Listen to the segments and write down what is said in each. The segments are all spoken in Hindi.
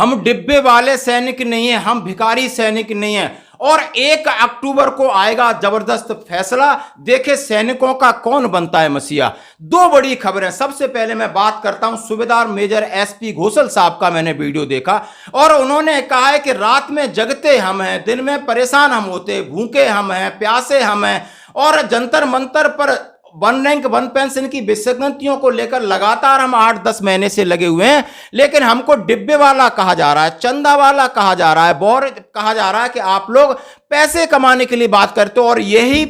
हम डिब्बे वाले सैनिक नहीं है, हम भिखारी सैनिक नहीं है। और 1 अक्टूबर को आएगा जबरदस्त फैसला, देखे सैनिकों का कौन बनता है मसीहा। 2 बड़ी खबरें। सबसे पहले मैं बात करता हूं सूबेदार मेजर एसपी घोषल साहब का। मैंने वीडियो देखा और उन्होंने कहा है कि रात में जगते हम हैं, दिन में परेशान हम होते, भूखे हम हैं, प्यासे हम हैं, और जंतर मंतर पर 1 रैंक 1 पेंशन की विसंगतियों को लेकर लगातार हम 8-10 महीने से लगे हुए हैं, लेकिन हमको डिब्बे वाला कहा जा रहा है, चंदा वाला कहा जा रहा है, बोर कहा जा रहा है कि आप लोग पैसे कमाने के लिए बात करते हो। और यही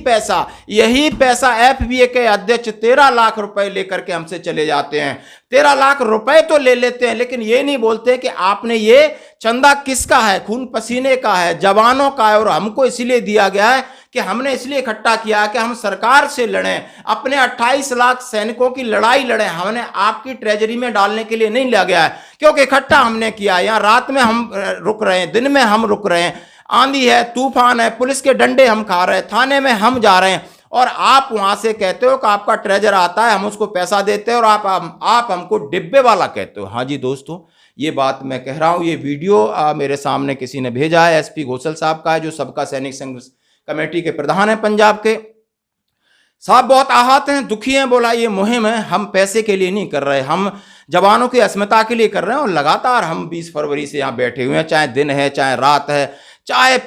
पैसा एफबीए के अध्यक्ष 13 लाख रुपए लेकर के हमसे चले जाते हैं। 13 लाख रुपए तो ले लेते हैं, लेकिन ये नहीं बोलते कि आपने ये चंदा किसका है, खून पसीने का है, जवानों का है, और हमको इसलिए दिया गया है कि हमने इसलिए इकट्ठा किया कि हम सरकार से लड़ें, अपने 28 लाख सैनिकों की लड़ाई लड़ें। हमने आपकी ट्रेजरी में डालने के लिए नहीं लिया गया है, क्योंकि इकट्ठा हमने किया। यहाँ रात में हम रुक रहे हैं, दिन में हम रुक रहे हैं, आंधी है, तूफान है, पुलिस के डंडे हम खा रहे हैं, थाने में हम जा रहे हैं, और आप वहां से कहते हो कि आपका ट्रेजर आता है, हम उसको पैसा देते हैं, और आप हमको डिब्बे वाला कहते हो। हाँ जी दोस्तों, ये बात मैं कह रहा हूं। ये वीडियो मेरे सामने किसी ने भेजा है, एसपी घोषल साहब का है, जो सबका सैनिक संघ कमेटी के प्रधान है पंजाब के। साहब बहुत आहत हैं, दुखी हैं। बोला ये मुहिम है, हम पैसे के लिए नहीं कर रहे, हम जवानों की अस्मिता के लिए कर रहे हैं। और लगातार हम 20 फरवरी से यहाँ बैठे हुए हैं, चाहे दिन है, चाहे रात है, चाहे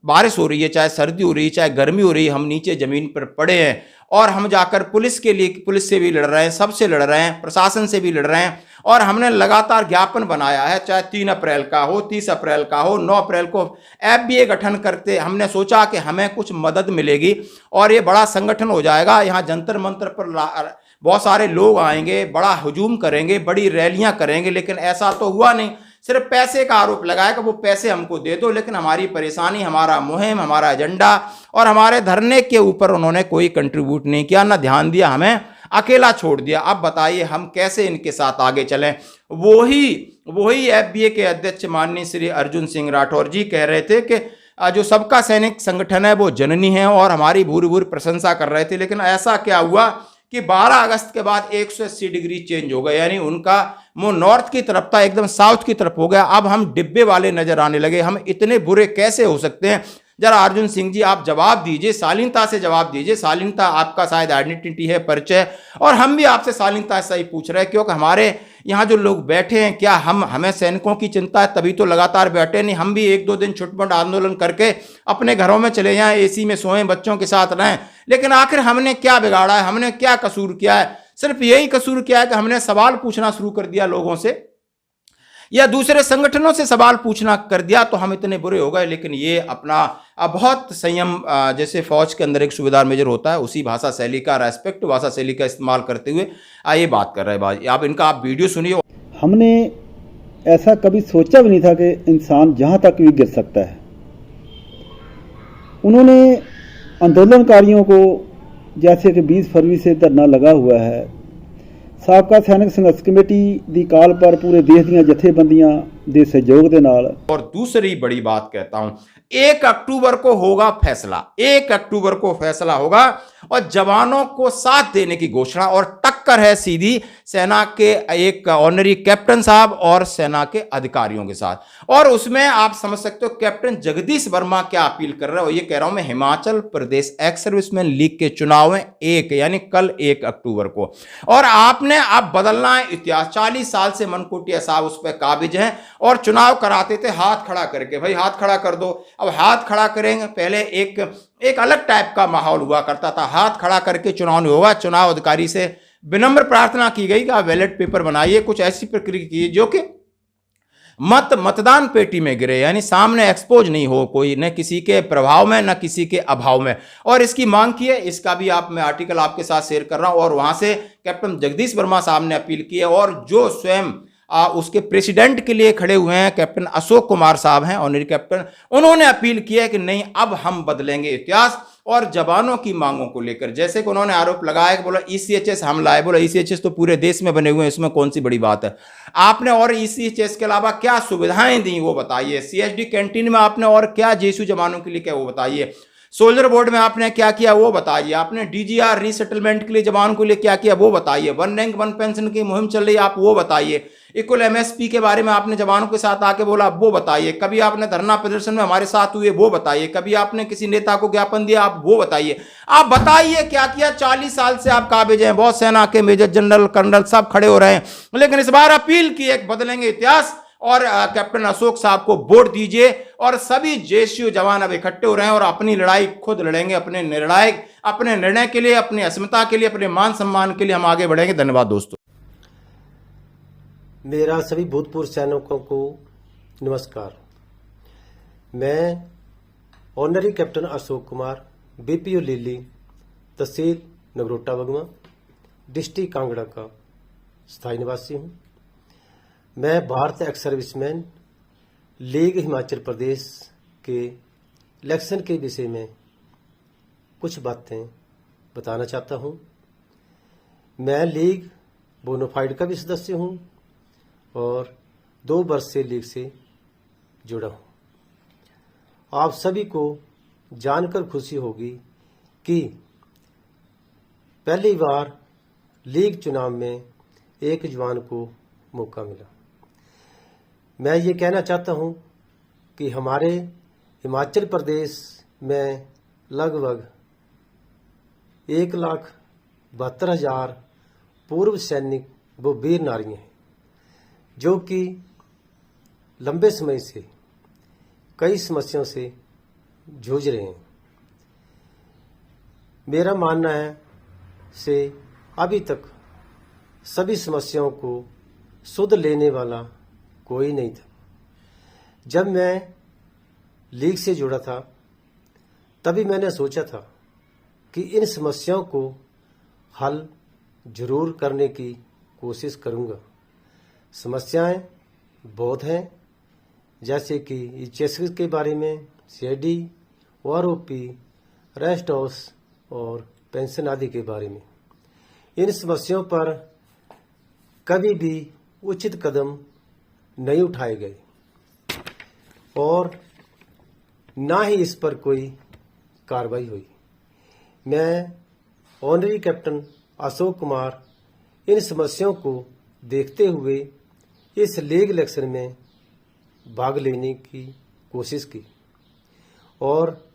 बारिश हो रही है, चाहे सर्दी हो रही है, चाहे गर्मी हो रही है, हम नीचे जमीन पर पड़े हैं। और हम जाकर पुलिस के लिए, पुलिस से भी लड़ रहे हैं, सबसे लड़ रहे हैं, प्रशासन से भी लड़ रहे हैं। और हमने लगातार ज्ञापन बनाया है, चाहे 3 अप्रैल का हो, 30 अप्रैल का हो, 9 अप्रैल को एफबीए गठन करते हमने सोचा कि हमें कुछ मदद मिलेगी और ये बड़ा संगठन हो जाएगा। यहाँ जंतर मंतर पर बहुत सारे लोग आएंगे, बड़ा हुजूम करेंगे, बड़ी रैलियां करेंगे, लेकिन ऐसा तो हुआ नहीं। सिर्फ पैसे का आरोप लगाया कि वो पैसे हमको दे दो, लेकिन हमारी परेशानी, हमारा मुहिम, हमारा एजेंडा और हमारे धरने के ऊपर उन्होंने कोई कंट्रीब्यूट नहीं किया, ना ध्यान दिया, हमें अकेला छोड़ दिया। अब बताइए हम कैसे इनके साथ आगे चलें। वही एफबीए के अध्यक्ष माननीय श्री अर्जुन सिंह राठौर जी कह रहे थे कि जो सबका सैनिक संगठन है वो जननी है, और हमारी भूरी भूरी प्रशंसा कर रहे थे। लेकिन ऐसा क्या हुआ कि 12 अगस्त के बाद 180 डिग्री चेंज हो गया, यानी उनका मुंह नॉर्थ की तरफ था, एकदम साउथ की तरफ हो गया। अब हम डिब्बे वाले नजर आने लगे। हम इतने बुरे कैसे हो सकते हैं? जरा अर्जुन सिंह जी आप जवाब दीजिए, शालीनता से जवाब दीजिए। शालीनता आपका शायद आइडेंटिटी है, परिचय, और हम भी आपसे शालीनता से ही पूछ रहे हैं, क्योंकि हमारे यहाँ जो लोग बैठे हैं, क्या हमें सैनिकों की चिंता है तभी तो लगातार बैठे नहीं? हम भी 1-2 दिन छुटपुट आंदोलन करके अपने घरों में चले जाएं, एसी में सोएं, बच्चों के साथ रहें, लेकिन आखिर हमने क्या बिगाड़ा है? हमने क्या कसूर किया है? सिर्फ यही कसूर किया है कि हमने सवाल पूछना शुरू कर दिया लोगों से, या दूसरे संगठनों से सवाल पूछना कर दिया, तो हम इतने बुरे हो गए। लेकिन ये अपना बहुत संयम, जैसे फौज के अंदर एक सूबेदार मेजर होता है, उसी भाषा शैली का, रेस्पेक्ट भाषा शैली का इस्तेमाल करते हुए ये बात कर रहे हैं। भाई आप इनका आप वीडियो सुनिए। हमने ऐसा कभी सोचा भी नहीं था कि इंसान जहाँ तक भी गिर सकता है। उन्होंने आंदोलनकारियों को, जैसे कि 20 फरवरी से धरना लगा हुआ है, साबका सैनिक संघर्ष कमेटी दी काल पर पूरे देश ਦੀਆਂ जथेबंदियां ਦੇ सहयोग ਦੇ ਨਾਲ। और दूसरी बड़ी बात कहता हूं, 1 अक्टूबर को होगा फैसला, 1 अक्टूबर को फैसला होगा और जवानों को साथ देने की घोषणा, और टक्कर है सीधी सेना के एक ऑनरी कैप्टन साहब और सेना के अधिकारियों के साथ। और उसमें आप समझ सकते हो कैप्टन जगदीश वर्मा क्या अपील कर रहे हो। ये कह रहा हूं मैं, Himachal Pradesh x serviceman league के चुनाव में यानी कल 1 अक्टूबर को, और आपने अब बदलना है इतिहास। 40 साल से मनकोटिया साहब उस पर काबिज हैं और चुनाव कराते थे हाथ खड़ा करके, भाई हाथ खड़ा कर दो। अब हाथ खड़ा करेंगे, पहले एक अलग टाइप का माहौल हुआ करता था, हाथ खड़ा करके चुनाव नहीं होगा। चुनाव अधिकारी से विनम्र प्रार्थना की गई कि आप बैलेट पेपर बनाइए, कुछ ऐसी प्रक्रिया की जो कि मतदान पेटी में गिरे, यानी सामने एक्सपोज नहीं हो कोई, न किसी के प्रभाव में न किसी के अभाव में। और इसकी मांग की है, इसका भी मैं आर्टिकल आपके साथ शेयर कर रहा हूं। और वहां से कैप्टन जगदीश वर्मा साहब ने अपील की है, और जो स्वयं उसके प्रेसिडेंट के लिए खड़े हुए हैं कैप्टन अशोक कुमार साहब हैं, ऑनरी कैप्टन, उन्होंने अपील किया है कि नहीं, अब हम बदलेंगे इतिहास। और जवानों की मांगों को लेकर, जैसे कि उन्होंने आरोप लगाया कि बोला ईसीएचएस हमला है, बोला ईसीएचएस तो पूरे देश में बने हुए हैं, इसमें कौन सी बड़ी बात है? आपने और ईसीएचएस के अलावा क्या सुविधाएं दी वो बताइए। सीएचडी कैंटीन में आपने और क्या जेसू जवानों के लिए क्या वो बताइए। सोल्जर बोर्ड में आपने क्या किया वो बताइए। आपने डीजीआर रीसेटलमेंट के लिए जवानों के लिए क्या किया वो बताइए। 1 रैंक 1 पेंशन की मुहिम चल रही है, आप वो बताइए। इक्वल एमएसपी के बारे में आपने जवानों के साथ आके बोला, वो बताइए। कभी आपने धरना प्रदर्शन में हमारे साथ हुए, वो बताइए। कभी आपने किसी नेता को ज्ञापन दिया, आप वो बताइए। आप बताइए क्या किया। 40 साल से आप काबिज हैं, बहुत सेना के मेजर जनरल कर्नल सब खड़े हो रहे हैं, लेकिन इस बार अपील की एक बदलेंगे इतिहास और कैप्टन अशोक साहब को वोट दीजिए। और सभी जेएसयू जवान अब इकट्ठे हो रहे हैं और अपनी लड़ाई खुद लड़ेंगे, अपने निर्णय के लिए, अपनी अस्मिता के लिए, अपने मान सम्मान के लिए हम आगे बढ़ेंगे। धन्यवाद दोस्तों। मेरा सभी भूतपूर्व सैनिकों को नमस्कार। मैं honorary captain Ashok Kumar, BPO Lili, तहसील नगरोटा बगवा, डिस्ट्रिक्ट कांगड़ा का स्थायी निवासी हूं। मैं Bharat ex serviceman league Himachal Pradesh के इलेक्शन के विषय में कुछ बातें बताना चाहता हूं। मैं लीग बोनाफाइड का भी सदस्य हूं और 2 वर्ष से लीग से जुड़ा हूं। आप सभी को जानकर खुशी होगी कि पहली बार लीग चुनाव में एक जवान को मौका मिला। मैं ये कहना चाहता हूं कि हमारे हिमाचल प्रदेश में लगभग 1,72,000 पूर्व सैनिक व वीर नारियां हैं, जो कि लंबे समय से कई समस्याओं से जूझ रहे हैं। मेरा मानना है से अभी तक सभी समस्याओं को सुध लेने वाला कोई नहीं था। जब मैं लीग से जुड़ा था तभी मैंने सोचा था कि इन समस्याओं को हल जरूर करने की कोशिश करूंगा। समस्याएं बहुत हैं, जैसे कि एचएसएस के बारे में, सीआईडी, ओआरओपी, रेस्ट हाउस और पेंशन आदि के बारे में। इन समस्याओं पर कभी भी उचित कदम नहीं उठाए गए और ना ही इस पर कोई कार्रवाई हुई। मैं ऑनरी कैप्टन अशोक कुमार इन समस्याओं को देखते हुए इस लीग इलेक्शन में भाग लेने की कोशिश की और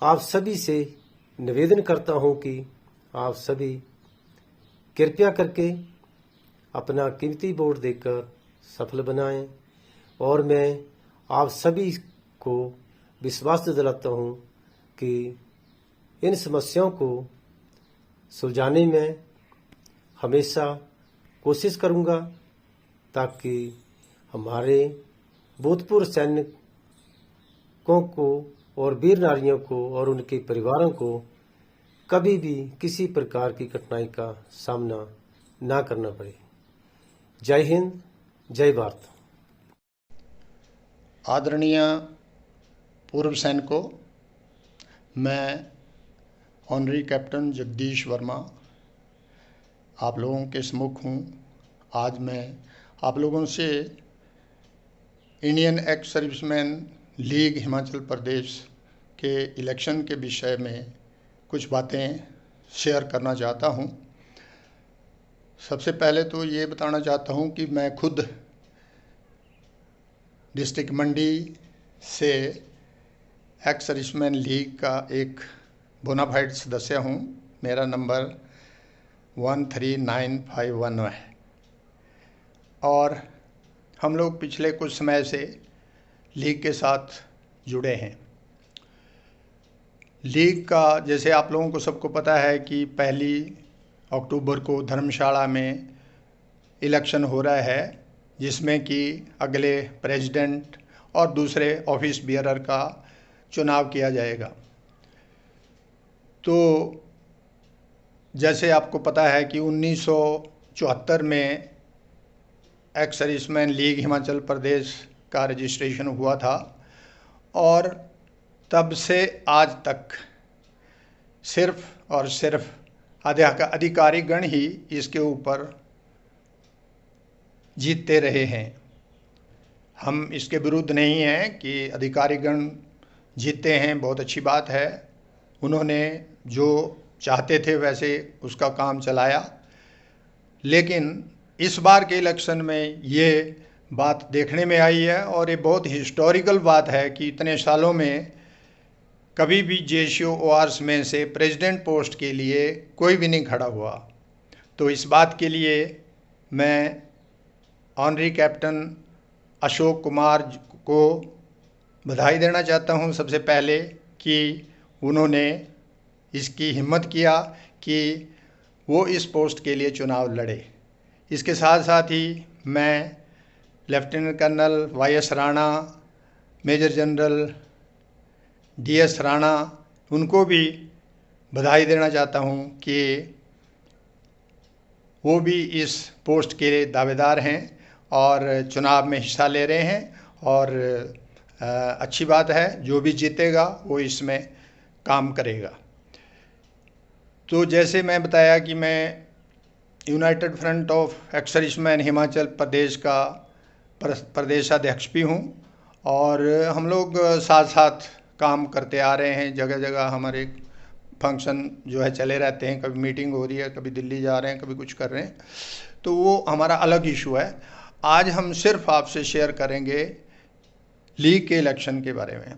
आप सभी से निवेदन करता हूं कि आप सभी कृपया करके अपना कीमती वोट देकर सफल बनाएं और मैं आप सभी को विश्वास दिलाता हूं कि इन समस्याओं को सुलझाने में हमेशा कोशिश करूंगा, ताकि हमारे भूतपूर्व सैनिकों को और वीर नारियों को और उनके परिवारों को कभी भी किसी प्रकार की कठिनाई का सामना ना करना पड़े। जय हिंद, जय भारत। आदरणीय पूर्व सैनिकों, मैं ऑनरी कैप्टन जगदीश वर्मा आप लोगों के सम्मुख हूँ। आज मैं आप लोगों से Indian ex serviceman league Himachal Pradesh के इलेक्शन के विषय में कुछ बातें शेयर करना चाहता हूँ। सबसे पहले तो ये बताना चाहता हूँ कि मैं खुद डिस्ट्रिक्ट मंडी से एक्स सर्विसमैन लीग का एक बोनाफाइड सदस्य हूँ। मेरा नंबर 13951 है और हम लोग पिछले कुछ समय से लीग के साथ जुड़े हैं। लीग का जैसे आप लोगों को सबको पता है कि 1 अक्टूबर को धर्मशाला में इलेक्शन हो रहा है, जिसमें कि अगले प्रेसिडेंट और दूसरे ऑफिस बियरर का चुनाव किया जाएगा। तो जैसे आपको पता है कि 1974 में x serviceman league Himachal Pradesh का रजिस्ट्रेशन हुआ था और तब से आज तक सिर्फ और सिर्फ अधिकारीगण ही इसके ऊपर जीतते रहे हैं। हम इसके विरुद्ध नहीं हैं कि अधिकारीगण जीतते हैं, बहुत अच्छी बात है। उन्होंने जो चाहते थे वैसे उसका काम चलाया, लेकिन इस बार के इलेक्शन में ये बात देखने में आई है और ये बहुत हिस्टोरिकल बात है कि इतने सालों में कभी भी JCORs में से प्रेसिडेंट पोस्ट के लिए कोई भी नहीं खड़ा हुआ। तो इस बात के लिए मैं ऑनरी कैप्टन अशोक कुमार को बधाई देना चाहता हूं सबसे पहले कि उन्होंने इसकी हिम्मत किया कि वो इस पोस्ट के लिए चुनाव लड़े। इसके साथ साथ ही मैं lieutenant colonel YS Rana, major general DS Rana, उनको भी बधाई देना चाहता हूं कि वो भी इस पोस्ट के दावेदार हैं और चुनाव में हिस्सा ले रहे हैं और अच्छी बात है, जो भी जीतेगा वो इसमें काम करेगा। तो जैसे मैं बताया कि मैं united front of ex serviceman Himachal Pradesh का प्रदेशाध्यक्ष भी हूँ और हम लोग साथ साथ काम करते आ रहे हैं। जगह जगह हमारे फंक्शन जो है चले रहते हैं, कभी मीटिंग हो रही है, कभी दिल्ली जा रहे हैं, कभी कुछ कर रहे हैं, तो वो हमारा अलग इशू है। आज हम सिर्फ आपसे शेयर करेंगे लीग के इलेक्शन के बारे में।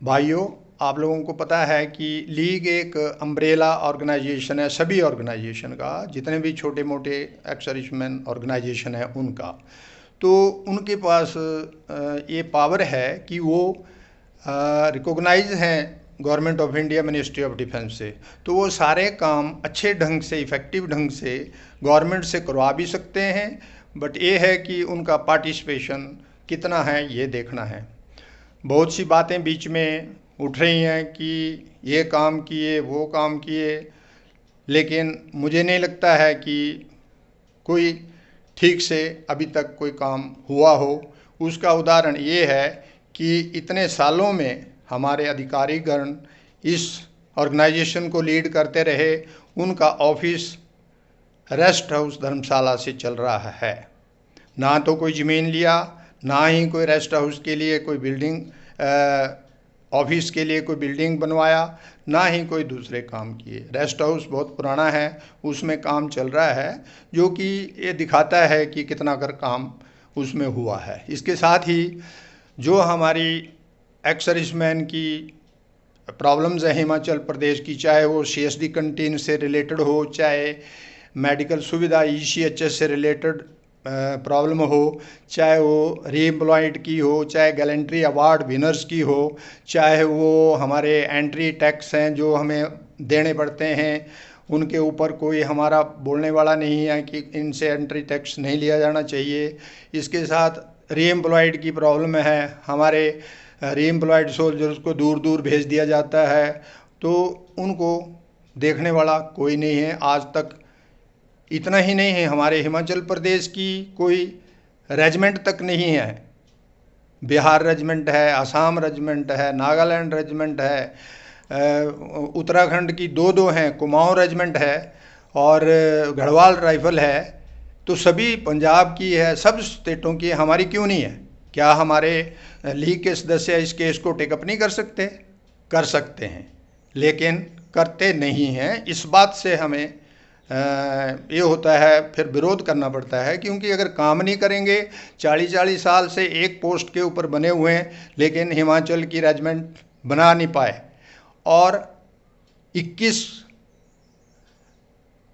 भाइयों, आप लोगों को पता है कि लीग एक अम्ब्रेला ऑर्गेनाइजेशन है सभी ऑर्गेनाइजेशन का, जितने भी छोटे मोटे एक्स सर्विसमैन ऑर्गेनाइजेशन है उनका। तो उनके पास ये पावर है कि वो रिकॉग्नाइज हैं government of India, ministry of defence से। तो वो सारे काम अच्छे ढंग से, इफ़ेक्टिव ढंग से गवर्नमेंट से करवा भी सकते हैं, बट ये है कि उनका पार्टिसिपेशन कितना है ये देखना है। बहुत सी बातें बीच में उठ रही हैं कि ये काम किए, वो काम किए, लेकिन मुझे नहीं लगता है कि कोई ठीक से अभी तक कोई काम हुआ हो। उसका उदाहरण ये है कि इतने सालों में हमारे अधिकारीगण इस ऑर्गेनाइजेशन को लीड करते रहे, उनका ऑफिस रेस्ट हाउस धर्मशाला से चल रहा है। ना तो कोई ज़मीन लिया, ना ही कोई रेस्ट हाउस के लिए कोई बिल्डिंग, ऑफिस के लिए कोई बिल्डिंग बनवाया, ना ही कोई दूसरे काम किए। रेस्ट हाउस बहुत पुराना है, उसमें काम चल रहा है, जो कि ये दिखाता है कि कितना कर काम उसमें हुआ है। इसके साथ ही जो हमारी एक्स सर्विसमैन की प्रॉब्लम्स हैं हिमाचल प्रदेश की, चाहे वो CSD कंटीन से रिलेटेड हो, चाहे मेडिकल सुविधा ECHS से रिलेटेड प्रॉब्लम हो, चाहे वो रीएम्प्लॉयड की हो, चाहे गैलेंट्री अवार्ड विनर्स की हो, चाहे वो हमारे एंट्री टैक्स हैं जो हमें देने पड़ते हैं, उनके ऊपर कोई हमारा बोलने वाला नहीं है कि इनसे एंट्री टैक्स नहीं लिया जाना चाहिए। इसके साथ रीएम्प्लॉयड की प्रॉब्लम है, हमारे रीएम्प्लॉयड सोल्जर्स को दूर दूर भेज दिया जाता है, तो उनको देखने वाला कोई नहीं है आज तक। इतना ही नहीं है, हमारे हिमाचल प्रदेश की कोई रेजिमेंट तक नहीं है। बिहार रेजिमेंट है, असम रेजिमेंट है, नागालैंड रेजिमेंट है, उत्तराखंड की दो हैं, कुमाऊं रेजिमेंट है और गढ़वाल राइफल है। तो सभी पंजाब की है, सब स्टेटों की, हमारी क्यों नहीं है? क्या हमारे लीग के सदस्य इस केस को टेकअप नहीं कर सकते? कर सकते हैं, लेकिन करते नहीं हैं। इस बात से हमें ये होता है, फिर विरोध करना पड़ता है, क्योंकि अगर काम नहीं करेंगे, 40-40 साल से एक पोस्ट के ऊपर बने हुए हैं, लेकिन हिमाचल की रेजिमेंट बना नहीं पाए। और 21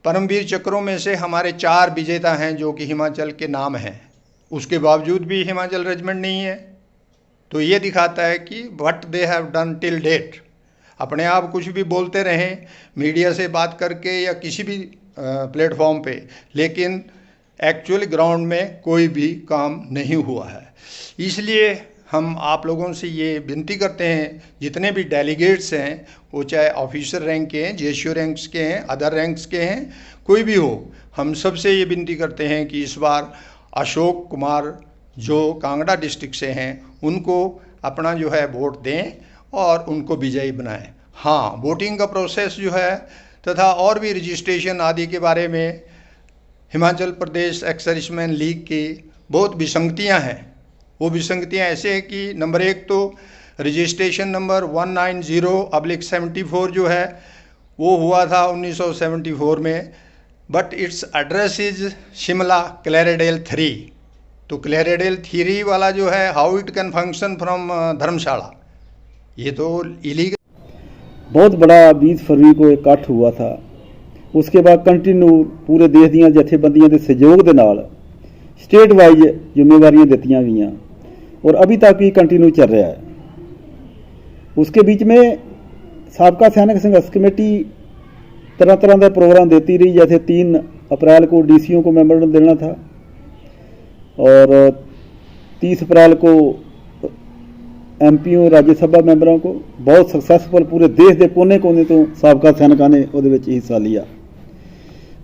परमवीर चक्रों में से हमारे 4 विजेता हैं जो कि हिमाचल के नाम हैं, उसके बावजूद भी हिमाचल रेजिमेंट नहीं है। तो ये दिखाता है कि what they have done till date. अपने आप कुछ भी बोलते रहें मीडिया से बात करके या किसी भी प्लेटफॉर्म पे, लेकिन एक्चुअल ग्राउंड में कोई भी काम नहीं हुआ है। इसलिए हम आप लोगों से ये विनती करते हैं, जितने भी डेलीगेट्स हैं, वो चाहे ऑफिसर रैंक के हैं, JCO रैंक्स के हैं, अदर रैंक्स के हैं, कोई भी हो, हम सबसे ये विनती करते हैं कि इस बार अशोक कुमार जो कांगड़ा डिस्ट्रिक्ट से हैं, उनको अपना जो है वोट दें और उनको विजयी बनाएं। हाँ, वोटिंग का प्रोसेस जो है तथा और भी रजिस्ट्रेशन आदि के बारे में Himachal Pradesh x serviceman league की बहुत विसंगतियां हैं। वो विसंगतियां ऐसे हैं कि नंबर 1 तो रजिस्ट्रेशन नंबर 190/74 जो है वो हुआ था 1974 में, but its address is Shimla Claredale 3. तो क्लेरेडेल 3 वाला जो है how it can function from Dharamshala, ये तो इलीगल। बहुत बड़ा 20 फरवरी को इकट्ठ हुआ था। उसके बाद कंटिन्यू पूरे देश ਦੀਆਂ ਜਥੇਬੰਦੀਆਂ ਦੇ सहयोग ਦੇ ਨਾਲ स्टेट वाइज जिम्मेवारियां ਦਿੱਤੀਆਂ गईਆਂ और अभी तक ये कंटिन्यू चल रहा है। उसके बीच में साबका सैनिक संघर्ष कमेटी तरह तरह का प्रोग्राम देती रही, जैसे 3 अप्रैल को डीसीओ को मेमोरेंडम देना था और 30 अप्रैल को एमपीओ राज्यसभा मैंबरों को। बहुत सक्सैसफुल पूरे देश के कोने कोने तो साबका सैनिकों ने वो हिस्सा लिया।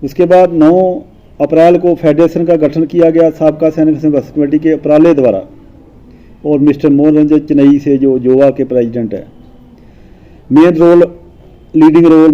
उसके बाद 9 अप्रैल को फेडरेशन का गठन किया गया साबका सैनिक संघर्ष कमेटी के उपराले द्वारा और मिस्टर मोहन रंजन चेन्नई से जो जोवा के प्रेसिडेंट है। Main role leading role